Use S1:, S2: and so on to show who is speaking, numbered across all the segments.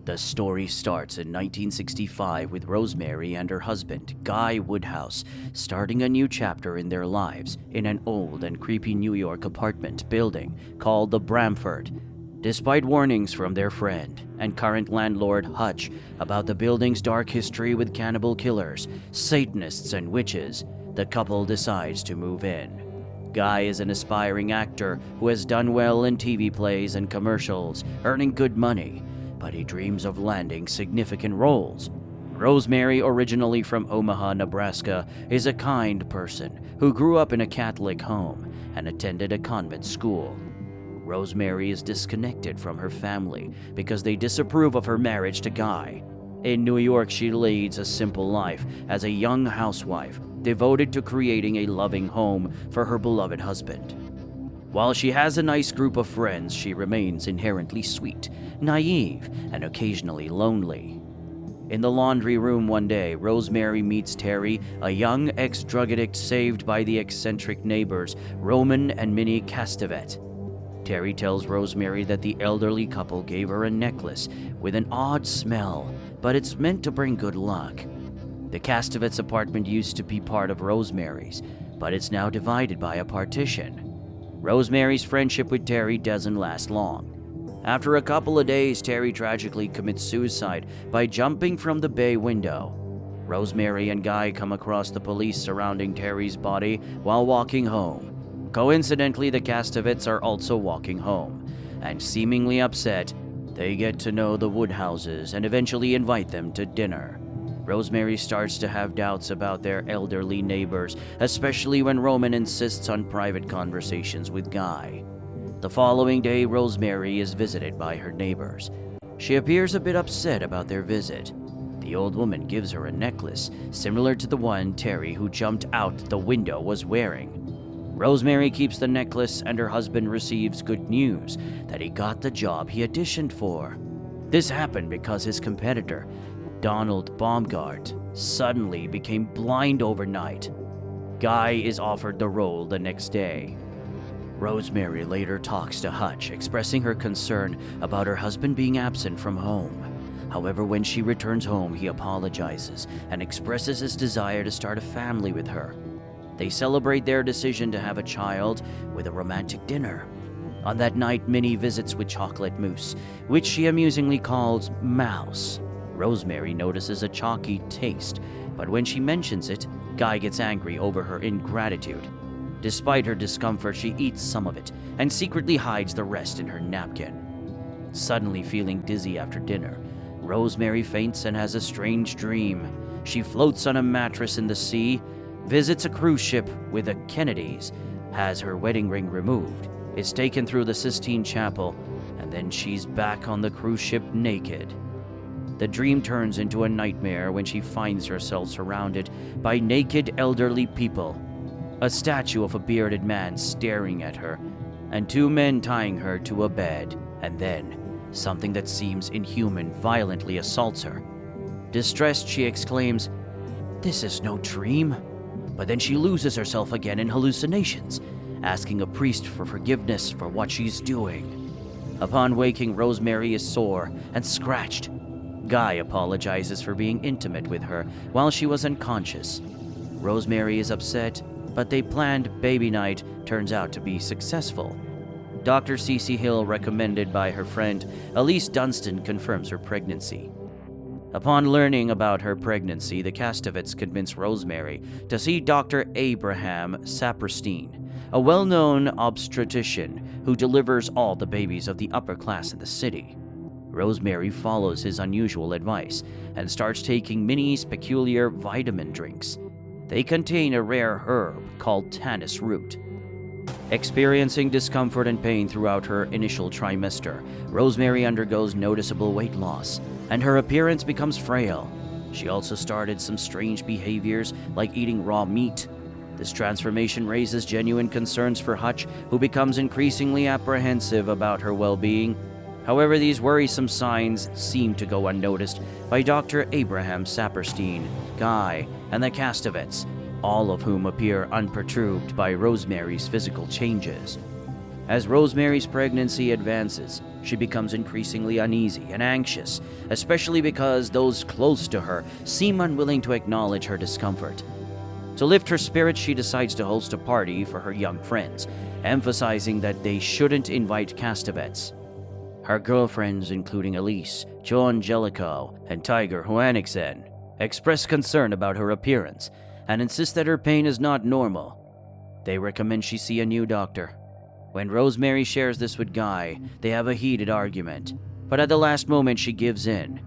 S1: The story starts in 1965 with Rosemary and her husband, Guy Woodhouse, starting a new chapter in their lives in an old and creepy New York apartment building called the Bramford. Despite warnings from their friend and current landlord Hutch about the building's dark history with cannibal killers, Satanists, and witches, the couple decides to move in. Guy is an aspiring actor who has done well in TV plays and commercials, earning good money, but he dreams of landing significant roles. Rosemary, originally from Omaha, Nebraska, is a kind person who grew up in a Catholic home and attended a convent school. Rosemary is disconnected from her family because they disapprove of her marriage to Guy. In New York, she leads a simple life as a young housewife, devoted to creating a loving home for her beloved husband. While she has a nice group of friends, she remains inherently sweet, naive, and occasionally lonely. In the laundry room one day, Rosemary meets Terry, a young ex-drug addict saved by the eccentric neighbors Roman and Minnie Castevet. Terry tells Rosemary that the elderly couple gave her a necklace with an odd smell, but it's meant to bring good luck. The Castevets' apartment used to be part of Rosemary's, but it's now divided by a partition. Rosemary's friendship with Terry doesn't last long. After a couple of days, Terry tragically commits suicide by jumping from the bay window. Rosemary and Guy come across the police surrounding Terry's body while walking home. Coincidentally, the Castevets are also walking home, and seemingly upset, they get to know the Woodhouses and eventually invite them to dinner. Rosemary starts to have doubts about their elderly neighbors, especially when Roman insists on private conversations with Guy. The following day, Rosemary is visited by her neighbors. She appears a bit upset about their visit. The old woman gives her a necklace, similar to the one Terry, who jumped out the window, was wearing. Rosemary keeps the necklace, and her husband receives good news that he got the job he auditioned for. This happened because his competitor, Donald Baumgart, suddenly became blind overnight. Guy is offered the role the next day. Rosemary later talks to Hutch, expressing her concern about her husband being absent from home. However, when she returns home, he apologizes and expresses his desire to start a family with her. They celebrate their decision to have a child with a romantic dinner. On that night, Minnie visits with chocolate mousse, which she amusingly calls Mouse. Rosemary notices a chalky taste, but when she mentions it, Guy gets angry over her ingratitude. Despite her discomfort, she eats some of it and secretly hides the rest in her napkin. Suddenly feeling dizzy after dinner, Rosemary faints and has a strange dream. She floats on a mattress in the sea, visits a cruise ship with the Kennedys, has her wedding ring removed, is taken through the Sistine Chapel, and then she's back on the cruise ship naked. The dream turns into a nightmare when she finds herself surrounded by naked elderly people, a statue of a bearded man staring at her, and two men tying her to a bed, and then something that seems inhuman violently assaults her. Distressed, she exclaims, "This is no dream." But then she loses herself again in hallucinations, asking a priest for forgiveness for what she's doing. Upon waking, Rosemary is sore and scratched. Guy apologizes for being intimate with her while she was unconscious. Rosemary is upset, but the planned baby night turns out to be successful. Dr. Cece Hill, recommended by her friend Elise Dunstan, confirms her pregnancy. Upon learning about her pregnancy, the Castevets convince Rosemary to see Dr. Abraham Saperstein, a well-known obstetrician who delivers all the babies of the upper class in the city. Rosemary follows his unusual advice and starts taking Minnie's peculiar vitamin drinks. They contain a rare herb called tannis root. Experiencing discomfort and pain throughout her initial trimester, Rosemary undergoes noticeable weight loss, and her appearance becomes frail. She also started some strange behaviors, like eating raw meat. This transformation raises genuine concerns for Hutch, who becomes increasingly apprehensive about her well-being. However, these worrisome signs seem to go unnoticed by Dr. Abraham Saperstein, Guy, and the Castevets, all of whom appear unperturbed by Rosemary's physical changes. As Rosemary's pregnancy advances, she becomes increasingly uneasy and anxious, especially because those close to her seem unwilling to acknowledge her discomfort. To lift her spirits, she decides to host a party for her young friends, emphasizing that they shouldn't invite Castevets. Her girlfriends, including Elise, Joan Jellicoe, and Tiger Juanixen, express concern about her appearance and insist that her pain is not normal. They recommend she see a new doctor. When Rosemary shares this with Guy, they have a heated argument, but at the last moment she gives in.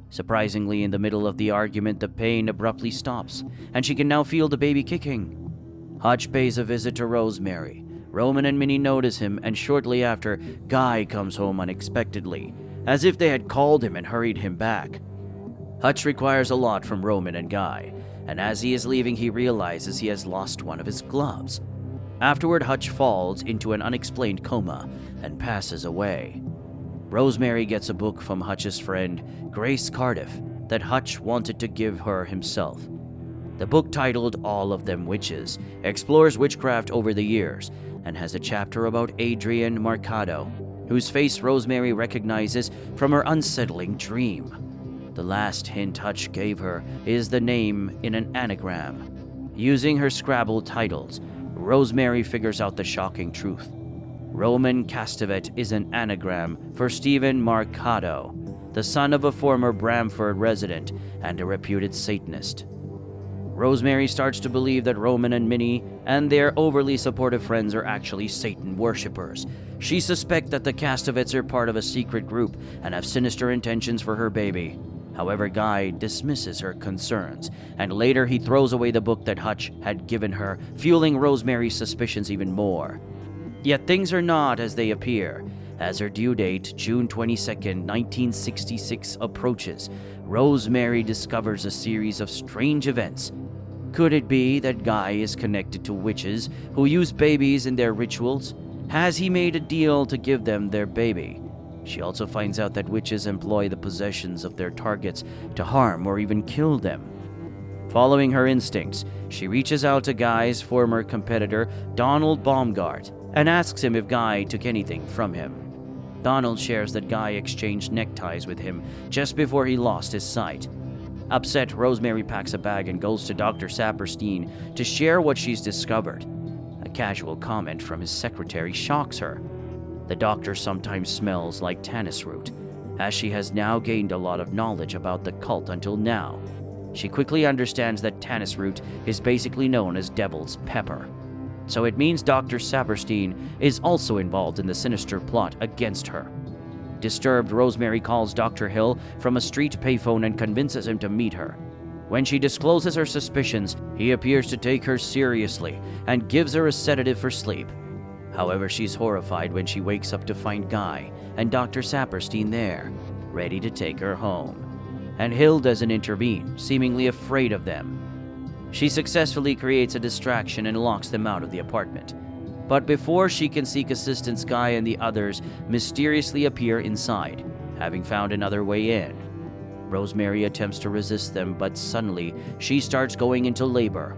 S1: Surprisingly, in the middle of the argument, the pain abruptly stops, and she can now feel the baby kicking. Hutch pays a visit to Rosemary. Roman and Minnie notice him, and shortly after, Guy comes home unexpectedly, as if they had called him and hurried him back. Hutch requires a lot from Roman and Guy, and as he is leaving, he realizes he has lost one of his gloves. Afterward, Hutch falls into an unexplained coma and passes away. Rosemary gets a book from Hutch's friend, Grace Cardiff, that Hutch wanted to give her himself. The book, titled All of Them Witches, explores witchcraft over the years and has a chapter about Adrian Marcado, whose face Rosemary recognizes from her unsettling dream. The last hint Hutch gave her is the name in an anagram. Using her Scrabble titles, Rosemary figures out the shocking truth. Roman Castevet is an anagram for Stephen Marcado, the son of a former Bramford resident and a reputed Satanist. Rosemary starts to believe that Roman and Minnie and their overly supportive friends are actually Satan worshippers. She suspects that the Castevets are part of a secret group and have sinister intentions for her baby. However, Guy dismisses her concerns, and later he throws away the book that Hutch had given her, fueling Rosemary's suspicions even more. Yet things are not as they appear. As her due date, June 22nd, 1966, approaches, Rosemary discovers a series of strange events. Could it be that Guy is connected to witches who use babies in their rituals? Has he made a deal to give them their baby? She also finds out that witches employ the possessions of their targets to harm or even kill them. Following her instincts, she reaches out to Guy's former competitor, Donald Baumgart, and asks him if Guy took anything from him. Donald shares that Guy exchanged neckties with him just before he lost his sight. Upset, Rosemary packs a bag and goes to Dr. Saperstein to share what she's discovered. A casual comment from his secretary shocks her. The doctor sometimes smells like tannis root, as she has now gained a lot of knowledge about the cult until now. She quickly understands that tannis root is basically known as devil's pepper. So it means Dr. Saperstein is also involved in the sinister plot against her. Disturbed, Rosemary calls Dr. Hill from a street payphone and convinces him to meet her. When she discloses her suspicions, he appears to take her seriously and gives her a sedative for sleep. However, she's horrified when she wakes up to find Guy and Dr. Saperstein there, ready to take her home. And Hill doesn't intervene, seemingly afraid of them. She successfully creates a distraction and locks them out of the apartment. But before she can seek assistance, Guy and the others mysteriously appear inside, having found another way in. Rosemary attempts to resist them, but suddenly she starts going into labor.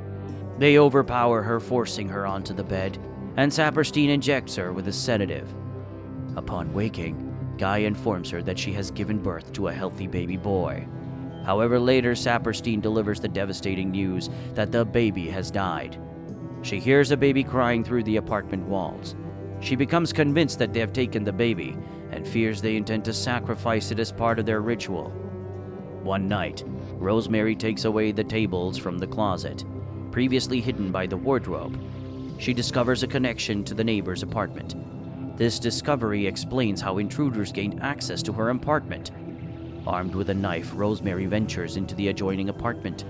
S1: They overpower her, forcing her onto the bed, and Saperstein injects her with a sedative. Upon waking, Guy informs her that she has given birth to a healthy baby boy. However, later Saperstein delivers the devastating news that the baby has died. She hears a baby crying through the apartment walls. She becomes convinced that they have taken the baby and fears they intend to sacrifice it as part of their ritual. One night, Rosemary takes away the tables from the closet, previously hidden by the wardrobe. She discovers a connection to the neighbor's apartment. This discovery explains how intruders gained access to her apartment. Armed with a knife, Rosemary ventures into the adjoining apartment.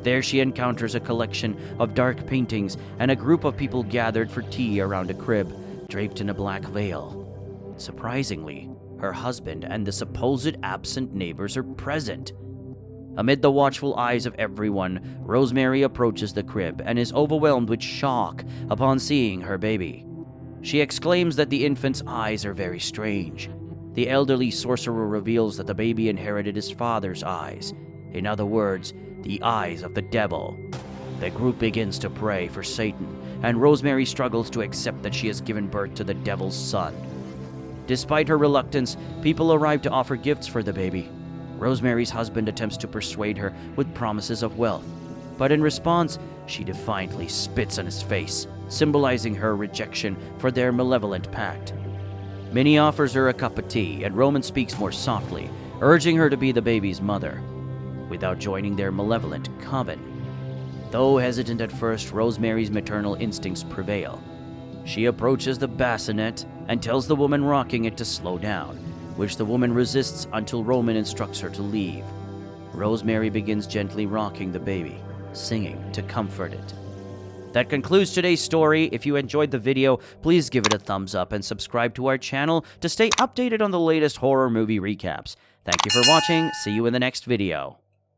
S1: There she encounters a collection of dark paintings and a group of people gathered for tea around a crib, draped in a black veil. Surprisingly, her husband and the supposed absent neighbors are present. Amid the watchful eyes of everyone, Rosemary approaches the crib and is overwhelmed with shock upon seeing her baby. She exclaims that the infant's eyes are very strange. The elderly sorcerer reveals that the baby inherited his father's eyes. In other words, the eyes of the devil. The group begins to pray for Satan and Rosemary struggles to accept that she has given birth to the devil's son. Despite her reluctance, people arrive to offer gifts for the baby. Rosemary's husband attempts to persuade her with promises of wealth, but in response, she defiantly spits on his face, symbolizing her rejection for their malevolent pact. Minnie offers her a cup of tea, and Roman speaks more softly, urging her to be the baby's mother, without joining their malevolent coven. Though hesitant at first, Rosemary's maternal instincts prevail. She approaches the bassinet and tells the woman rocking it to slow down, which the woman resists until Roman instructs her to leave. Rosemary begins gently rocking the baby, singing to comfort it. That concludes today's story. If you enjoyed the video, please give it a thumbs up and subscribe to our channel to stay updated on the latest horror movie recaps. Thank you for watching. See you in the next video.